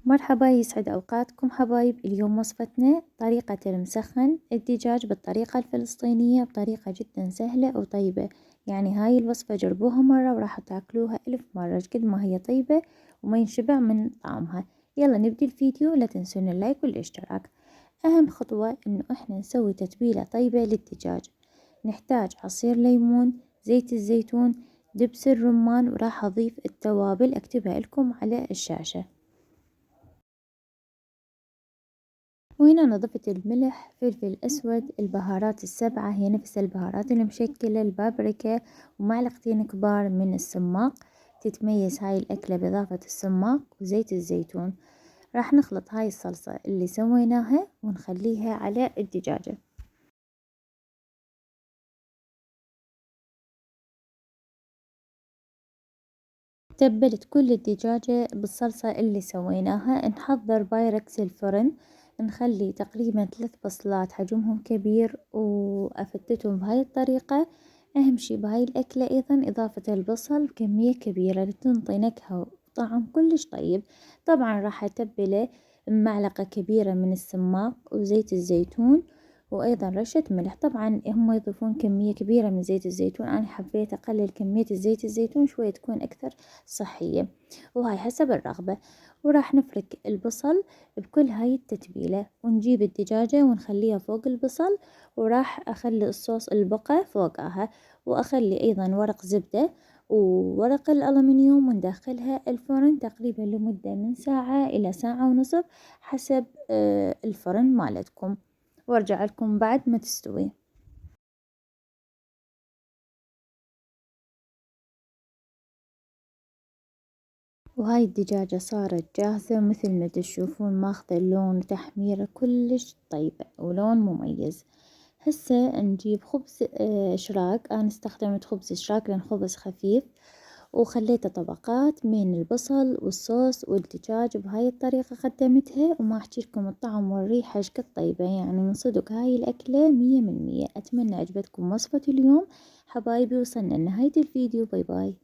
مرحبا، يسعد أوقاتكم حبايب. اليوم وصفتنا طريقة المسخن الدجاج بالطريقة الفلسطينية بطريقة جدا سهلة وطيبة. يعني هاي الوصفة جربوها مرة وراح تاكلوها 1000 مرة قد ما هي طيبة وما ينشبع من طعمها. يلا نبدي الفيديو، لا تنسون اللايك والاشتراك. أهم خطوة إنه إحنا نسوي تتبيلة طيبة للدجاج. نحتاج عصير ليمون، زيت الزيتون، دبس الرمان، وراح أضيف التوابل أكتبها لكم على الشاشة. وهنا أنا ضفت الملح، فلفل أسود، البهارات السبعة هي نفس البهارات المشكلة، البابريكا، ومعلقتين كبار من السماق. تتميز هاي الأكلة بإضافة السماق وزيت الزيتون. راح نخلط هاي الصلصة اللي سويناها ونخليها على الدجاجة. تبلت كل الدجاجة بالصلصة اللي سويناها. نحضر بايركس الفرن، نخلي تقريبا 3 بصلات حجمهم كبير وأفتتهم بهاي الطريقة. أهم شي بهاي الأكلة أيضا إضافة البصل بكمية كبيرة لتنطي نكهة وطعم كلش طيب. طبعا راح أتبله بمعلقة كبيرة من السماق وزيت الزيتون وأيضا رشة ملح. طبعا هم يضيفون كمية كبيرة من زيت الزيتون، أنا حبيت أقلل كمية الزيت الزيتون شوية تكون أكثر صحية، وهاي حسب الرغبة. وراح نفرك البصل بكل هاي التتبيلة ونجيب الدجاجة ونخليها فوق البصل، وراح أخلي الصوص البقى فوقها، وأخلي أيضا ورق زبدة وورق الألمنيوم وندخلها الفرن تقريبا لمدة من ساعة إلى ساعة ونصف حسب الفرن مالتكم، وارجع لكم بعد ما تستوي. وهاي الدجاجة صارت جاهزة مثل ما تشوفون، ماخذة اللون وتحميرة كلش طيبة ولون مميز. هسه نجيب خبز شراك. أنا استخدمت خبز شراك لأن خبز خفيف، وخليته طبقات من البصل والصوص والدجاج. بهاي الطريقة قدمتها وما أحكي لكم الطعم والريحة قد طيبة، يعني من صدق هاي الأكلة 100 من 100. أتمنى عجبتكم وصفة اليوم حبايبي. وصلنا لنهاية الفيديو، باي باي.